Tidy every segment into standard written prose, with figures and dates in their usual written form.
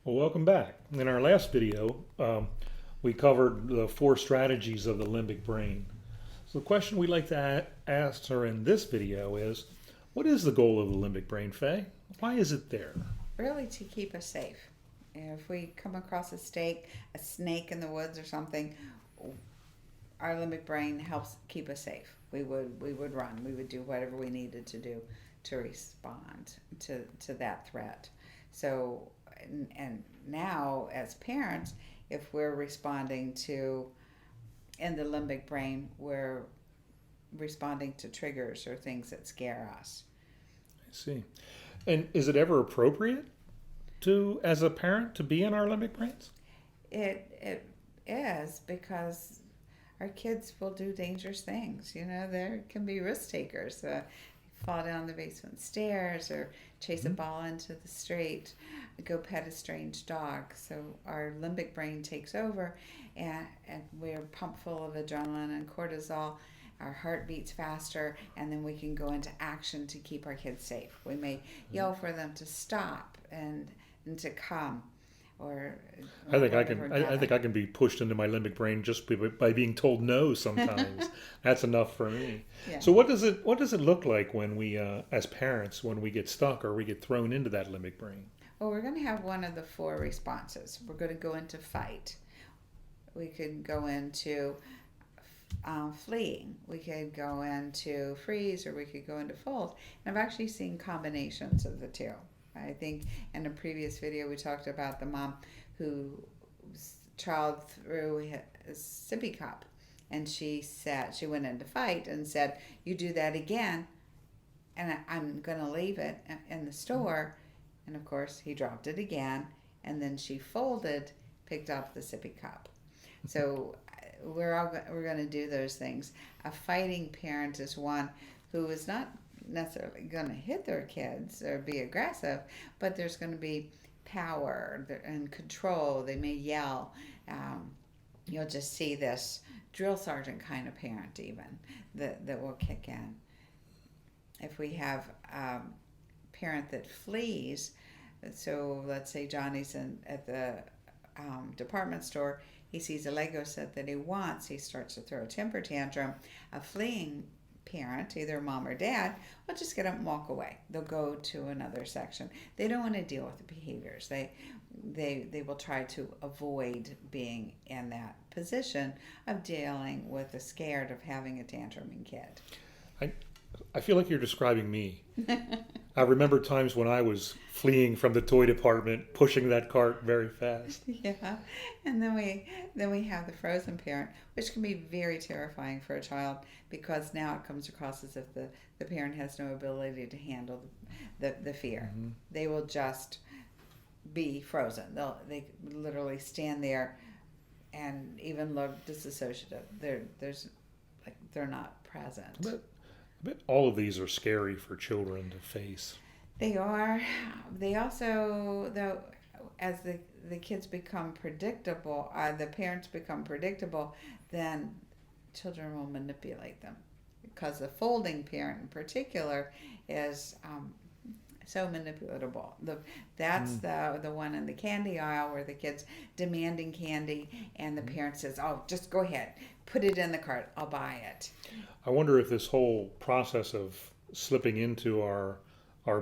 Well, welcome back. In our last video, we covered the four strategies of the limbic brain. So the question we'd like to answer in this video is, what is the goal of the limbic brain, Faye? Why is it there? Really to keep us safe. If we come across a snake in the woods or something, our limbic brain helps keep us safe. We would run. We would do whatever we needed to do to respond to that threat. So and now as parents, if we're responding to in the limbic brain, we're responding to triggers or things that scare us. I see. And is it ever appropriate to, as a parent, to be in our limbic brains? It is because our kids will do dangerous things. There can be risk takers. Fall down the basement stairs or chase a ball into the street, go pet a strange dog. So our limbic brain takes over, and we're pumped full of adrenaline and cortisol. Our heart beats faster, and then we can go into action to keep our kids safe. We may yell for them to stop and to come, or I think I whatever. can. I think I can be pushed into my limbic brain just by being told no. Sometimes that's enough for me. Yeah. So what does it look like when we, as parents, when we get stuck or we get thrown into that limbic brain? Well, we're going to have one of the four responses. We're going to go into fight. We could go into fleeing. We could go into freeze, or we could go into fold. And I've actually seen combinations of the two. I think in a previous video we talked about the mom whose child threw a sippy cup, and she went into fight and said, "You do that again, and I'm going to leave it in the store." And of course he dropped it again, and then she folded, picked up the sippy cup. So we're going to do those things. A fighting parent is one who is not necessarily going to hit their kids or be aggressive, but there's going to be power and control. They may yell. You'll just see this drill sergeant kind of parent even that will kick in. If we have a parent that flees, so let's say Johnny's at the department store, he sees a Lego set that he wants, he starts to throw a temper tantrum. A fleeing parent, either mom or dad, will just get up and walk away. They'll go to another section. They don't want to deal with the behaviors. They will try to avoid being in that position of dealing with the scared of having a tantruming kid. I feel like you're describing me. I remember times when I was fleeing from the toy department, pushing that cart very fast. Yeah, and then we have the frozen parent, which can be very terrifying for a child, because now it comes across as if the parent has no ability to handle the fear. Mm-hmm. They will just be frozen. They literally stand there and even look disassociative. They're not present. I bet all of these are scary for children to face. They are. They also, though, as the kids become predictable, the parents become predictable, then children will manipulate them. Because the folding parent in particular is so manipulatable. That's the one in the candy aisle where the kid's demanding candy, and the parent says, "Oh, just go ahead, put it in the cart. I'll buy it." I wonder if this whole process of slipping into our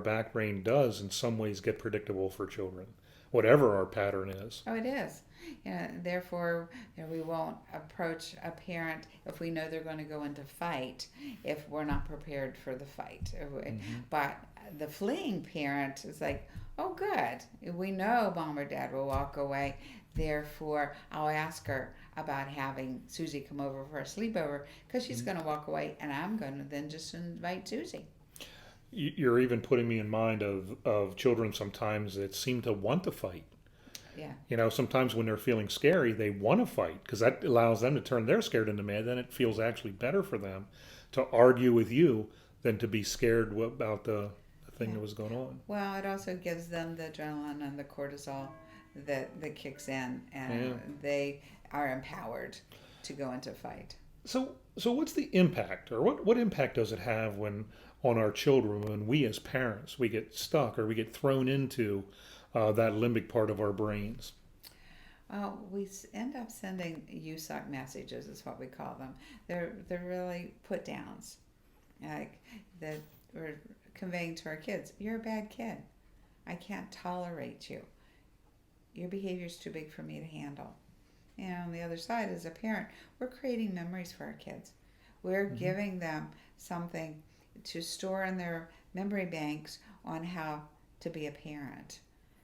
back brain does in some ways get predictable for children, whatever our pattern is. Oh, it is. Therefore, we won't approach a parent if we know they're going to go into fight if we're not prepared for the fight. Mm-hmm. But the fleeing parent is like, "Oh, good. We know mom or dad will walk away. Therefore, I'll ask her about having Susie come over for a sleepover, because she's going to walk away, and I'm going to then just invite Susie." You're even putting me in mind of children sometimes that seem to want to fight. Yeah. Sometimes when they're feeling scary, they want to fight because that allows them to turn their scared into mad. Then it feels actually better for them to argue with you than to be scared about the thing that was going on. Well, it also gives them the adrenaline and the cortisol that kicks in, and they are empowered to go into fight. So what's the impact, or what impact does it have on our children when we as parents we get stuck or we get thrown into that limbic part of our brains? We end up sending "you suck" messages, is what we call them. They're really put downs, like that we're conveying to our kids. You're a bad kid. I can't tolerate you. Your behavior's too big for me to handle. And on the other side, as a parent, we're creating memories for our kids. We're giving them something to store in their memory banks on how to be a parent.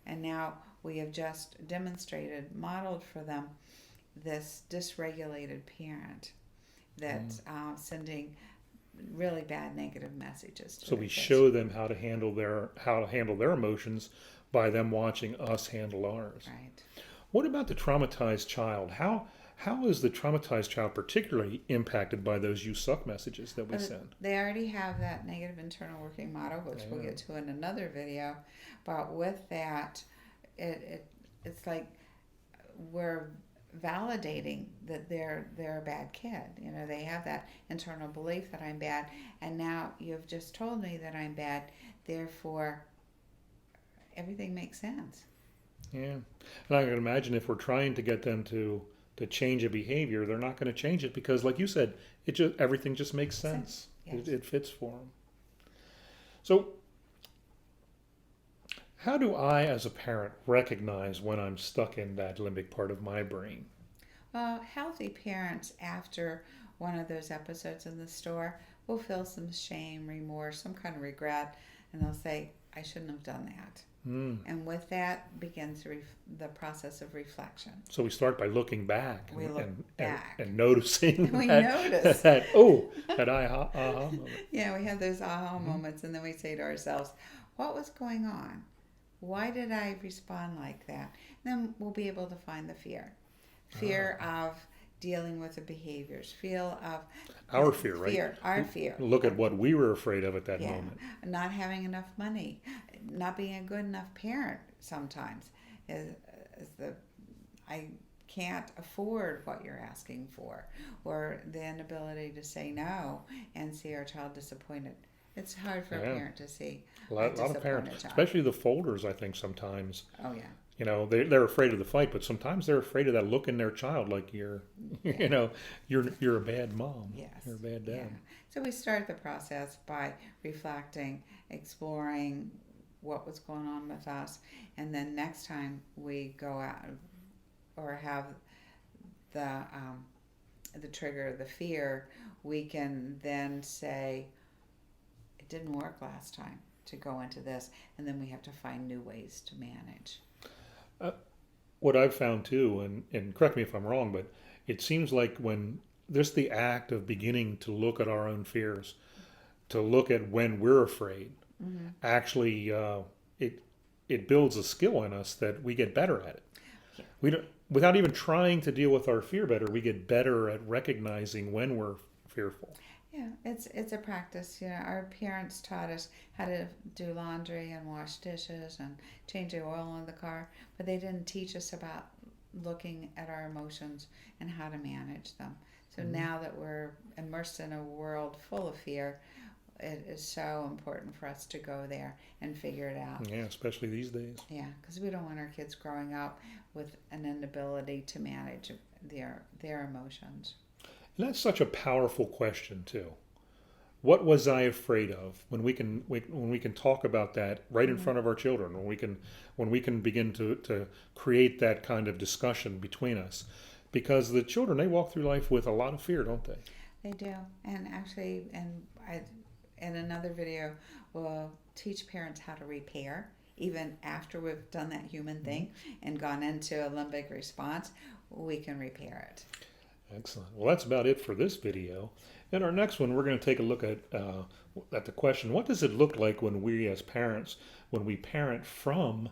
And now we have just demonstrated, modeled for them this dysregulated parent that's sending really bad negative messages to So their we kids. show them how to handle their emotions by them watching us handle ours. Right. What about the traumatized child? How is the traumatized child particularly impacted by those "you suck" messages that we But send? they already have that negative internal working model, which we'll get to in another video. But with that, it's like we're validating that they're a bad kid. You know, they have that internal belief that I'm bad, and now you've just told me that I'm bad. Therefore, everything makes sense. Yeah, and I can imagine if we're trying to get them to change a behavior, they're not going to change it because, like you said, everything just makes sense. Yes. It fits for them. So, how do I, as a parent, recognize when I'm stuck in that limbic part of my brain? Well, healthy parents, after one of those episodes in the store, will feel some shame, remorse, some kind of regret, and they'll say, I shouldn't have done that. And with that begins the process of reflection. So we start by looking back We look back. and noticing We that, notice. that aha moment. Yeah, we have those aha moments, and then we say to ourselves, what was going on? Why did I respond like that? And then we'll be able to find the fear. Fear of dealing with the behaviors. Feel of Our fear, right? Our fear. Look at what we were afraid of at that Yeah, moment. not having enough money, not being a good enough parent sometimes is I can't afford what you're asking for, or the inability to say no and see our child disappointed. It's hard for a parent to see A lot of parents, child. especially the folders, I think sometimes, Oh yeah. you know, they're afraid of the fight, but sometimes they're afraid of that look in their child, like you're a bad mom. Yes. You're a bad dad. Yeah. So we start the process by reflecting, exploring what was going on with us, and then next time we go out or have the trigger, the fear, we can then say, it didn't work last time to go into this, and then we have to find new ways to manage. What I've found too, and correct me if I'm wrong, but it seems like when there's the act of beginning to look at our own fears, to look at when we're afraid, actually it builds a skill in us that we get better at it. Yeah. We don't, without even trying to deal with our fear better, we get better at recognizing when we're fearful. Yeah, it's a practice. You know, our parents taught us how to do laundry and wash dishes and change the oil in the car, but they didn't teach us about looking at our emotions and how to manage them. So now that we're immersed in a world full of fear, it is so important for us to go there and figure it out. Yeah, especially these days. Yeah, because we don't want our kids growing up with an inability to manage their emotions. And that's such a powerful question too. What was I afraid of? When we can talk about that right in front of our children, when we can begin to create that kind of discussion between us, because the children, they walk through life with a lot of fear, don't they? They do, and actually, in another video, we'll teach parents how to repair. Even after we've done that human thing and gone into a limbic response, we can repair it. Excellent. Well, that's about it for this video. In our next one, we're going to take a look at the question, what does it look like when we as parents, when we parent from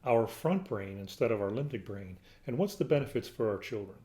our front brain instead of our limbic brain? And what's the benefits for our children?